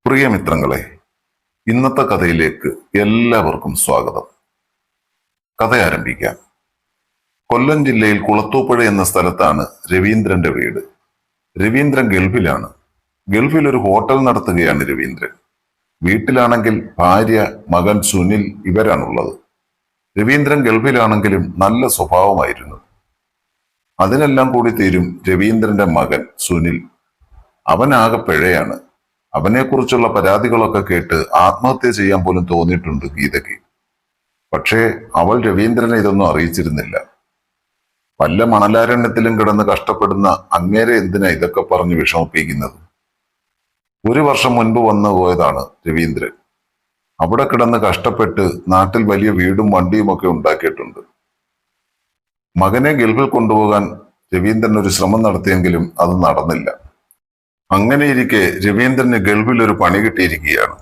പ്രിയ മിത്രങ്ങളെ, ഇന്നത്തെ കഥയിലേക്ക് എല്ലാവർക്കും സ്വാഗതം. കഥ ആരംഭിക്കാം. കൊല്ലം ജില്ലയിൽ കുളത്തൂപ്പുഴ എന്ന സ്ഥലത്താണ് രവീന്ദ്രന്റെ വീട്. രവീന്ദ്രൻ ഗൾഫിലാണ്. ഗൾഫിൽ ഒരു ഹോട്ടൽ നടത്തുകയാണ് രവീന്ദ്രൻ. വീട്ടിലാണെങ്കിൽ ഭാര്യ, മകൻ സുനിൽ ഇവരാണുള്ളത്. രവീന്ദ്രൻ ഗൾഫിലാണെങ്കിലും നല്ല സ്വഭാവമായിരുന്നു. അതിനെല്ലാം കൂടി തീരും രവീന്ദ്രന്റെ മകൻ സുനിൽ. അവനാകെ പിഴയാണ്. അവനെക്കുറിച്ചുള്ള പരാതികളൊക്കെ കേട്ട് ആത്മഹത്യ ചെയ്യാൻ പോലും തോന്നിയിട്ടുണ്ട് ഗീതയ്ക്ക്. പക്ഷേ അവൾ രവീന്ദ്രനെ ഇതൊന്നും അറിയിച്ചിരുന്നില്ല. വല്ല മണലാരണ്യത്തിലും കിടന്ന് കഷ്ടപ്പെടുന്ന അങ്ങേരെ എന്തിനാ ഇതൊക്കെ പറഞ്ഞ് വിഷമിപ്പിക്കുന്നത്? 1 വർഷം മുൻപ് വന്നു പോയതാണ് രവീന്ദ്രൻ. അവിടെ കിടന്ന് കഷ്ടപ്പെട്ട് നാട്ടിൽ വലിയ വീടും വണ്ടിയും ഒക്കെ ഉണ്ടാക്കിയിട്ടുണ്ട്. മകനെ ഗൾഫിൽ കൊണ്ടുപോകാൻ രവീന്ദ്രൻ ഒരു ശ്രമം നടത്തിയെങ്കിലും അത് നടന്നില്ല. അങ്ങനെയിരിക്കെ രവീന്ദ്രന് ഗൾഫിൽ ഒരു പണി കിട്ടിയിരിക്കുകയാണ്.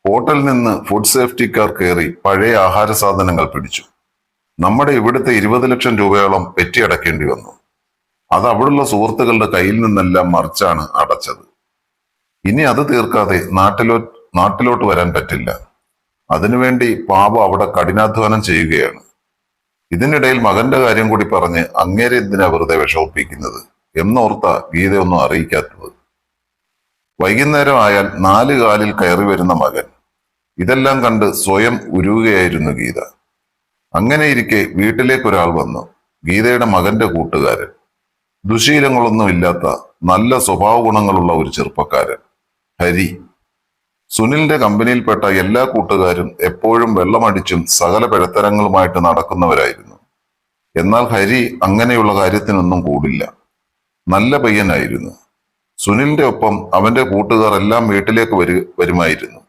ഹോട്ടലിൽ നിന്ന് ഫുഡ് സേഫ്റ്റിക്കാർ കയറി പഴയ ആഹാര സാധനങ്ങൾ പിടിച്ചു. നമ്മുടെ ഇവിടുത്തെ 20 ലക്ഷം രൂപയോളം പെറ്റിയടക്കേണ്ടി വന്നു. അത് അവിടുള്ള സുഹൃത്തുക്കളുടെ കയ്യിൽ നിന്നെല്ലാം മറിച്ചാണ് അടച്ചത്. ഇനി അത് തീർക്കാതെ നാട്ടിലോട്ട് വരാൻ പറ്റില്ല. അതിനുവേണ്ടി പാപം അവിടെ കഠിനാധ്വാനം ചെയ്യുകയാണ്. ഇതിനിടയിൽ മകന്റെ കാര്യം കൂടി പറഞ്ഞ് അങ്ങേരെ എന്തിനാ വെറുതെ വിഷമിപ്പിക്കുന്നത് എന്നോർത്ത ഗീതയൊന്നും അറിയിക്കാത്തത്. വൈകുന്നേരം ആയാൽ 4 കാലിൽ കയറി വരുന്ന മകൻ. ഇതെല്ലാം കണ്ട് സ്വയം ഉരുകുകയായിരുന്നു ഗീത. അങ്ങനെയിരിക്കെ വീട്ടിലേക്കൊരാൾ വന്നു. ഗീതയുടെ മകന്റെ കൂട്ടുകാരൻ. ദുശീലങ്ങളൊന്നുമില്ലാത്ത നല്ല സ്വഭാവ ഗുണങ്ങളുള്ള ഒരു ചെറുപ്പക്കാരൻ, ഹരി. സുനിലിന്റെ കമ്പനിയിൽപ്പെട്ട എല്ലാ കൂട്ടുകാരും എപ്പോഴും വെള്ളമടിച്ചും സകല പിഴത്തരങ്ങളുമായിട്ട് നടക്കുന്നവരായിരുന്നു. എന്നാൽ ഹരി അങ്ങനെയുള്ള കാര്യത്തിനൊന്നും കൂടില്ല. നല്ല പയ്യനായിരുന്നു. സുനിലിന്റെ ഒപ്പം അവന്റെ കൂട്ടുകാർ എല്ലാം വീട്ടിലേക്ക് വരുമായിരുന്നു.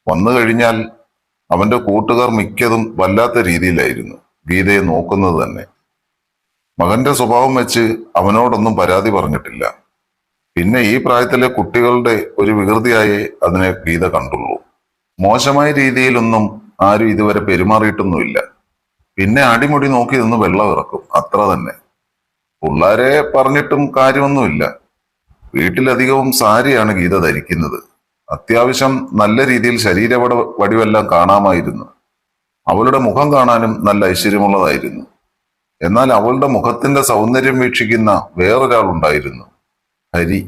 വന്നു കഴിഞ്ഞാൽ അവന്റെ കൂട്ടുകാർ മിക്കതും വല്ലാത്ത രീതിയിലായിരുന്നു ഗീതയെ നോക്കുന്നത് തന്നെ. മകന്റെ സ്വഭാവം വെച്ച് അവനോടൊന്നും പരാതി പറഞ്ഞിട്ടില്ല. പിന്നെ ഈ പ്രായത്തിലെ കുട്ടികളുടെ ഒരു വികൃതിയായേ അതിനെ ഗീത കണ്ടുള്ളൂ. മോശമായ രീതിയിലൊന്നും ആരും ഇതുവരെ പെരുമാറിയിട്ടൊന്നുമില്ല. പിന്നെ അടിമുടി നോക്കി നിന്ന് വെള്ളം ഇറക്കും, അത്ര തന്നെ. പിള്ളാരെ പറഞ്ഞിട്ടും കാര്യമൊന്നുമില്ല. വീട്ടിലധികവും സാരിയാണ് ഗീത ധരിക്കുന്നത്. അത്യാവശ്യം നല്ല രീതിയിൽ വടിവെല്ലാം കാണാമായിരുന്നു. അവളുടെ മുഖം കാണാനും നല്ല ഐശ്വര്യമുള്ളതായിരുന്നു. എന്നാൽ അവളുടെ മുഖത്തിന്റെ സൗന്ദര്യം വീക്ഷിക്കുന്ന വേറൊരാൾ ഉണ്ടായിരുന്നു, ഹരി.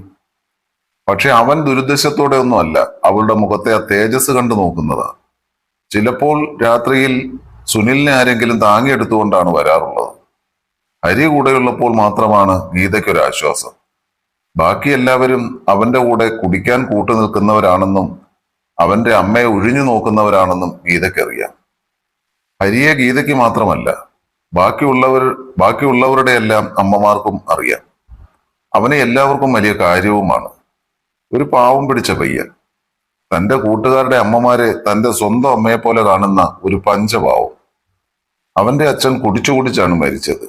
പക്ഷെ അവൻ ദുരുദ്ദേശത്തോടെ ഒന്നുമല്ല അവളുടെ മുഖത്തെ ആ തേജസ് കണ്ടു നോക്കുന്നതാണ്. ചിലപ്പോൾ രാത്രിയിൽ സുനിലിനെ ആരെങ്കിലും താങ്ങിയെടുത്തുകൊണ്ടാണ് വരാറുള്ളത്. ഹരി കൂടെയുള്ളപ്പോൾ മാത്രമാണ് ഗീതയ്ക്കൊരാശ്വാസം. ബാക്കി എല്ലാവരും അവന്റെ കൂടെ കുടിക്കാൻ കൂട്ടുനിൽക്കുന്നവരാണെന്നും അവന്റെ അമ്മയെ ഒഴിഞ്ഞു നോക്കുന്നവരാണെന്നും ഗീതയ്ക്കറിയാം. ഹരിയെ ഗീതയ്ക്ക് മാത്രമല്ല, ബാക്കിയുള്ളവരുടെ എല്ലാം അമ്മമാർക്കും അറിയാം. അവനെ എല്ലാവർക്കും വലിയ കാര്യവുമാണ്. ഒരു പാവം പിടിച്ച പയ്യൻ. തന്റെ കൂട്ടുകാരുടെ അമ്മമാരെ തന്റെ സ്വന്തം അമ്മയെ പോലെ കാണുന്ന ഒരു പഞ്ചപാവം. അവന്റെ അച്ഛൻ കുടിച്ചാണ് മരിച്ചത്.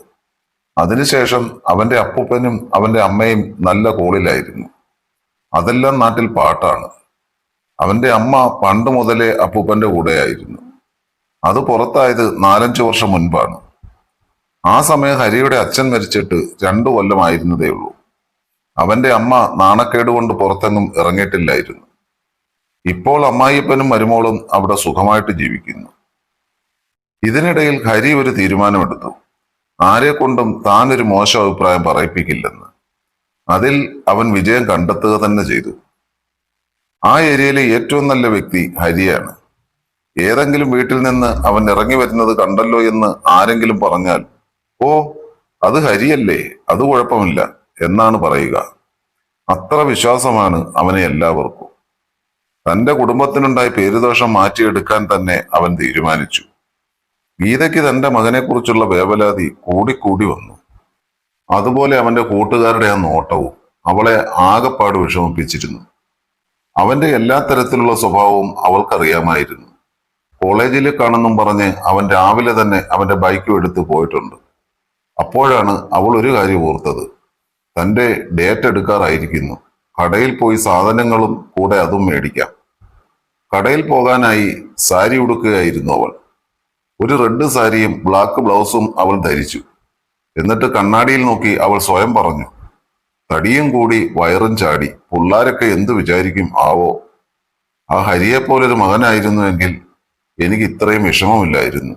അതിനുശേഷം അവന്റെ അപ്പൂപ്പനും അവന്റെ അമ്മയും നല്ല കോളിലായിരുന്നു. അതെല്ലാം നാട്ടിൽ പാട്ടാണ്. അവന്റെ അമ്മ പണ്ട് മുതലേ അപ്പൂപ്പന്റെ കൂടെയായിരുന്നു. അത് പുറത്തായത് 4-5 വർഷം മുൻപാണ്. ആ സമയം ഹരിയുടെ അച്ഛൻ മരിച്ചിട്ട് 2 കൊല്ലമായിരുന്നതേ ഉള്ളൂ. അവന്റെ അമ്മ നാണക്കേട് കൊണ്ട് പുറത്തെങ്ങും ഇറങ്ങിയിട്ടില്ലായിരുന്നു. ഇപ്പോൾ അമ്മായിയപ്പനും മരുമോളും അവിടെ സുഖമായിട്ട് ജീവിക്കുന്നു. ഇതിനിടയിൽ ഹരി ഒരു തീരുമാനമെടുത്തു. ആരെ കൊണ്ടും താനൊരു മോശം അഭിപ്രായം പറയിപ്പിക്കില്ലെന്ന്. അതിൽ അവൻ വിജയം കണ്ടെത്തുക തന്നെ ചെയ്തു. ആ ഏരിയയിലെ ഏറ്റവും നല്ല വ്യക്തി ഹരിയാണ്. ഏതെങ്കിലും വീട്ടിൽ നിന്ന് അവൻ ഇറങ്ങി വരുന്നത് കണ്ടല്ലോ എന്ന് ആരെങ്കിലും പറഞ്ഞാൽ, ഓ അത് ഹരിയല്ലേ, അത് കുഴപ്പമില്ല എന്നാണ് പറയുക. അത്ര വിശ്വാസമാണ് അവനെ എല്ലാവർക്കും. തന്റെ കുടുംബത്തിനുണ്ടായ പേരുദോഷം മാറ്റിയെടുക്കാൻ തന്നെ അവൻ തീരുമാനിച്ചു. ഗീതയ്ക്ക് തന്റെ മകനെക്കുറിച്ചുള്ള വേവലാതി കൂടിക്കൂടി വന്നു. അതുപോലെ അവന്റെ കൂട്ടുകാരുടെ ആ നോട്ടവും അവളെ ആകെപ്പാട് വിഷമിപ്പിച്ചിരുന്നു. അവന്റെ എല്ലാ തരത്തിലുള്ള സ്വഭാവവും അവൾക്കറിയാമായിരുന്നു. കോളേജിൽ കാണുന്നും പറഞ്ഞ് അവൻ രാവിലെ തന്നെ അവന്റെ ബൈക്കും എടുത്ത് പോയിട്ടുണ്ട്. അപ്പോഴാണ് അവൾ ഒരു കാര്യം ഓർത്തത്. തന്റെ ഡേറ്റ് എടുക്കാറായിരിക്കുന്നു. കടയിൽ പോയി സാധനങ്ങളും കൂടെ അതും മേടിക്കാം. കടയിൽ പോകാനായി സാരി ഉടുക്കുകയായിരുന്നു അവൾ. ഒരു റെഡ് സാരിയും ബ്ലാക്ക് ബ്ലൗസും അവൾ ധരിച്ചു. എന്നിട്ട് കണ്ണാടിയിൽ നോക്കി അവൾ സ്വയം പറഞ്ഞു, തടിയും കൂടി വയറും ചാടി, പിള്ളാരൊക്കെ എന്തു വിചാരിക്കും ആവോ. ആ ഹരിയെ പോലൊരു മകനായിരുന്നുവെങ്കിൽ എനിക്ക് ഇത്രയും വിഷമമില്ലായിരുന്നു.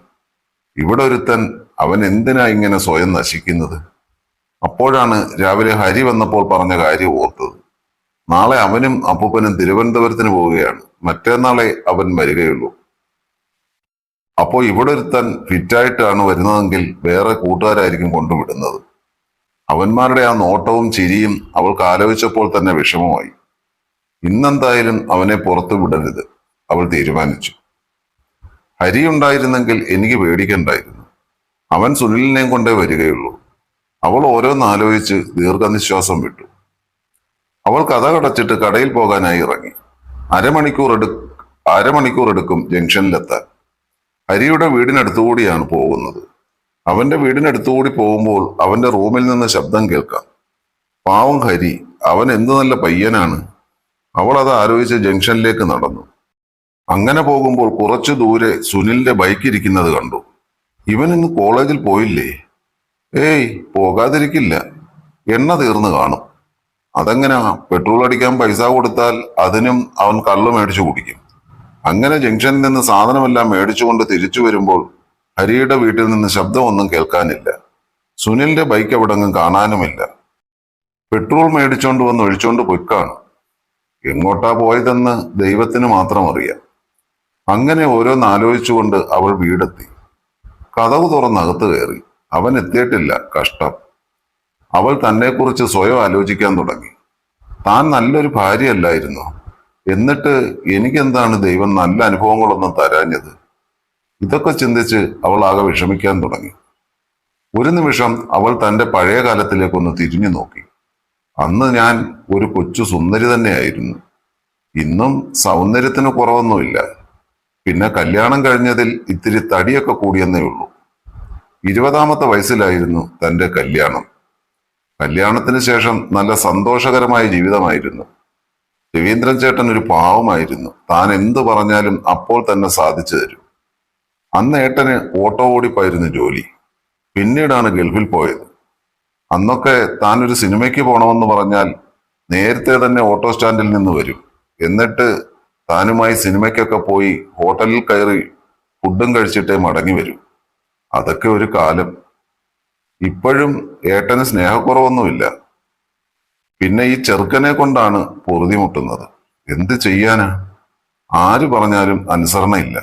ഇവിടെ ഒരുത്തൻ, അവൻ എന്തിനാ ഇങ്ങനെ സ്വയം നശിക്കുന്നത്? അപ്പോഴാണ് രാവിലെ ഹരി വന്നപ്പോൾ പറഞ്ഞ കാര്യം ഓർത്തത്. നാളെ അവനും അപ്പൂപ്പനും തിരുവനന്തപുരത്തിന് പോവുകയാണ്. മറ്റന്നാളെ അവൻ വരികയുള്ളൂ. അപ്പോൾ ഇവിടെ ഒരുത്തൻ ഫിറ്റായിട്ടാണ് വരുന്നതെങ്കിൽ വേറെ കൂട്ടുകാരായിരിക്കും കൊണ്ടുവിടുന്നത്. അവന്മാരുടെ ആ നോട്ടവും ചിരിയും അവൾക്ക് ആലോചിച്ചപ്പോൾ തന്നെ വിഷമമായി. ഇന്നെന്തായാലും അവനെ പുറത്തു വിടരുത്, അവൾ തീരുമാനിച്ചു. ഹരി ഉണ്ടായിരുന്നെങ്കിൽ എനിക്ക് പേടിക്കണ്ടായിരുന്നു. അവൻ സുനിലിനെയും കൊണ്ടേ വരികയുള്ളൂ. അവൾ ഓരോന്നാലോചിച്ച് ദീർഘനിശ്വാസം വിട്ടു. അവൾ കഥ കടച്ചിട്ട് കടയിൽ പോകാനായി ഇറങ്ങി. അരമണിക്കൂർ എടുക്കും ജംഗ്ഷനിലെത്താൻ. ഹരിയുടെ വീടിനടുത്തുകൂടിയാണ് പോകുന്നത്. അവന്റെ വീടിനടുത്തുകൂടി പോകുമ്പോൾ അവന്റെ റൂമിൽ നിന്ന് ശബ്ദം കേൾക്കാം. പാവം ഹരി, അവൻ എന്തു നല്ല പയ്യനാണ്. അവൾ അത് ആലോചിച്ച് ജംഗ്ഷനിലേക്ക് നടന്നു. അങ്ങനെ പോകുമ്പോൾ കുറച്ചു ദൂരെ സുനിലിന്റെ ബൈക്ക് ഇരിക്കുന്നത് കണ്ടു. ഇവൻ ഇന്ന് കോളേജിൽ പോയില്ലേ? ഏയ്, പോകാതിരിക്കില്ല. എണ്ണ തീർന്നു കാണും. അതെങ്ങനാ? പെട്രോൾ അടിക്കാൻ പൈസ കൊടുത്താൽ അതിനും അവൻ കള്ളു മേടിച്ചു കുടിക്കും. അങ്ങനെ ജംഗ്ഷനിൽ നിന്ന് സാധനമെല്ലാം മേടിച്ചുകൊണ്ട് തിരിച്ചു വരുമ്പോൾ ഹരിയുടെ വീട്ടിൽ നിന്ന് ശബ്ദമൊന്നും കേൾക്കാനില്ല. സുനിലിന്റെ ബൈക്ക് എവിടെങ്ങും കാണാനുമില്ല. പെട്രോൾ മേടിച്ചോണ്ട് വന്ന് ഒഴിച്ചോണ്ട് പൊയ്ക്കാണ്. എങ്ങോട്ടാ പോയതെന്ന് ദൈവത്തിന് മാത്രം അറിയാം. അങ്ങനെ ഓരോന്നാലോചിച്ചുകൊണ്ട് അവൾ വീടെത്തി. കതക് തുറന്നകത്ത് കയറി. അവൻ എത്തിയിട്ടില്ല. കഷ്ടം. അവൾ തന്നെക്കുറിച്ച് സ്വയം ആലോചിക്കാൻ തുടങ്ങി. താൻ നല്ലൊരു ഭാര്യയല്ലായിരുന്നു. എന്നിട്ട് എനിക്കെന്താണ് ദൈവം നല്ല അനുഭവങ്ങളൊന്നും തരാഞ്ഞത്? ഇതൊക്കെ ചിന്തിച്ച് അവൾ ആകെ വിഷമിക്കാൻ തുടങ്ങി. ഒരു നിമിഷം അവൾ തന്റെ പഴയ കാലത്തിലേക്കൊന്ന് തിരിഞ്ഞു നോക്കി. അന്ന് ഞാൻ ഒരു കൊച്ചു സുന്ദരി തന്നെയായിരുന്നു. ഇന്നും സൗന്ദര്യത്തിന് കുറവൊന്നുമില്ല. പിന്നെ കല്യാണം കഴിഞ്ഞതിൽ ഇത്തിരി തടിയൊക്കെ കൂടിയെന്നേ ഉള്ളൂ. 20ാമത്തെ വയസ്സിലായിരുന്നു തന്റെ കല്യാണം. കല്യാണത്തിന് ശേഷം നല്ല സന്തോഷകരമായ ജീവിതമായിരുന്നു. രവീന്ദ്രൻ ചേട്ടൻ ഒരു പാവമായിരുന്നു. താൻ എന്തു പറഞ്ഞാലും അപ്പോൾ തന്നെ സാധിച്ചു തരും. അന്ന് ഏട്ടന് ഓട്ടോ ഓടിപ്പായിരുന്നു ജോലി. പിന്നീടാണ് ഗൾഫിൽ പോയത്. അന്നൊക്കെ താൻ ഒരു സിനിമയ്ക്ക് പോണമെന്ന് പറഞ്ഞാൽ നേരത്തെ തന്നെ ഓട്ടോ സ്റ്റാൻഡിൽ നിന്ന് വരും. എന്നിട്ട് താനുമായി സിനിമയ്ക്കൊക്കെ പോയി ഹോട്ടലിൽ കയറി ഫുഡും കഴിച്ചിട്ടേ മടങ്ങി വരും. അതൊക്കെ ഒരു കാലം. ഇപ്പോഴും ഏട്ടന് സ്നേഹക്കുറവൊന്നുമില്ല. പിന്നെ ഈ ചെറുക്കനെ കൊണ്ടാണ് പൊറുതിമുട്ടുന്നത്. എന്ത് ചെയ്യാനാ? ആര് പറഞ്ഞാലും അനുസരണയില്ല.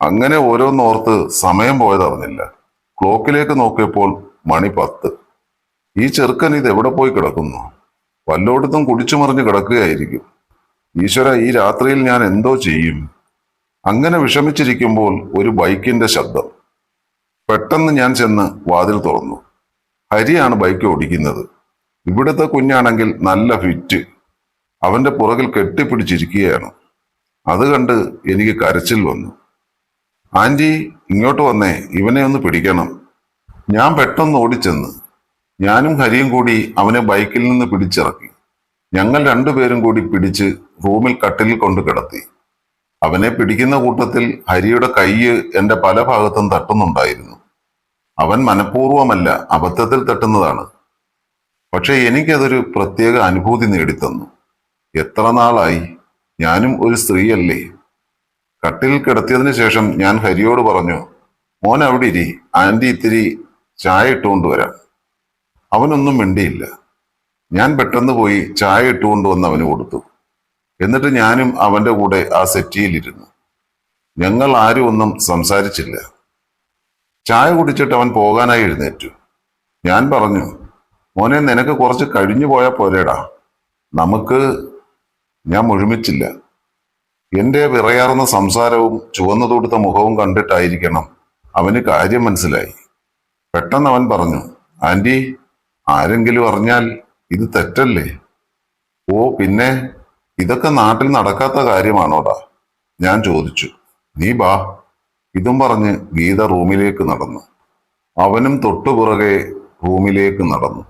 അങ്ങനെ ഓരോന്നോർത്ത് സമയം പോയതറിഞ്ഞില്ല. ക്ലോക്കിലേക്ക് നോക്കിയപ്പോൾ മണി 10. ഈ ചെറുക്കൻ ഇത് എവിടെ പോയി കിടക്കുന്നു? വല്ലോടത്തും കുടിച്ചുമറിഞ്ഞ് കിടക്കുകയായിരിക്കും. ഈശ്വര, ഈ രാത്രിയിൽ ഞാൻ എന്തോ ചെയ്യും? അങ്ങനെ വിഷമിച്ചിരിക്കുമ്പോൾ ഒരു ബൈക്കിന്റെ ശബ്ദം. പെട്ടെന്ന് ഞാൻ ചെന്ന് വാതിൽ തുറന്നു. ഹരിയാണ് ബൈക്ക് ഓടിക്കുന്നത്. ഇവിടുത്തെ കുഞ്ഞാണെങ്കിൽ നല്ല ഫിറ്റ്. അവന്റെ പുറകിൽ കെട്ടിപ്പിടിച്ചിരിക്കുകയാണ്. അത് കണ്ട് എനിക്ക് കരച്ചിൽ വന്നു. ആന്റി, ഇങ്ങോട്ട് വന്നേ, ഇവനെ ഒന്ന് പിടിക്കണം. ഞാൻ പെട്ടെന്ന് ഓടിച്ചെന്ന്. ഞാനും ഹരിയും കൂടി അവനെ ബൈക്കിൽ നിന്ന് പിടിച്ചിറക്കി. ഞങ്ങൾ രണ്ടുപേരും കൂടി പിടിച്ച് റൂമിൽ കട്ടിലിൽ കൊണ്ട് കിടത്തി. അവനെ പിടിക്കുന്ന കൂട്ടത്തിൽ ഹരിയുടെ കൈയ്യ് എന്റെ പല ഭാഗത്തും തട്ടുന്നുണ്ടായിരുന്നു. അവൻ മനഃപൂർവ്വമല്ല, അബദ്ധത്തിൽ തട്ടുന്നതാണ്. പക്ഷെ എനിക്കതൊരു പ്രത്യേക അനുഭൂതി നേടിത്തന്നു. എത്ര നാളായി? ഞാനും ഒരു സ്ത്രീയല്ലേ? കട്ടിലിൽ കിടത്തിയതിനു ശേഷം ഞാൻ ഹരിയോട് പറഞ്ഞു, മോൻ അവിടെ ഇരി, ആന്റി ഇത്തിരി ചായ ഇട്ടുകൊണ്ട് വരാം. അവനൊന്നും മിണ്ടിയില്ല. ഞാൻ പെട്ടെന്ന് പോയി ചായ ഇട്ടുകൊണ്ടുവന്ന് അവന് കൊടുത്തു. എന്നിട്ട് ഞാനും അവന്റെ കൂടെ ആ സെറ്റിയിലിരുന്നു. ഞങ്ങൾ ആരും ഒന്നും സംസാരിച്ചില്ല. ചായ കുടിച്ചിട്ട് അവൻ പോകാനായി എഴുന്നേറ്റു. ഞാൻ പറഞ്ഞു, മോനെ, നിനക്ക് കുറച്ച് കഴിഞ്ഞു പോയാൽ പോരേടാ. ഞാൻ മുഴുമിച്ചില്ല. എന്റെ വിറയാർന്ന സംസാരവും ചുവന്നു തൊടുത്ത മുഖവും കണ്ടിട്ടായിരിക്കണം അവന് കാര്യം മനസ്സിലായി. പെട്ടെന്ന് അവൻ പറഞ്ഞു, ആന്റി, ആരെങ്കിലും അറിഞ്ഞാൽ ഇത് തെറ്റല്ലേ? ഓ പിന്നെ, ഇതൊക്കെ നാട്ടിൽ നടക്കാത്ത കാര്യമാണോടാ? ഞാൻ ചോദിച്ചു. നീ ബാ. ഇതും പറഞ്ഞ് ഗീത റൂമിലേക്ക് നടന്നു. അവനും തൊട്ടുപുറകെ റൂമിലേക്ക് നടന്നു.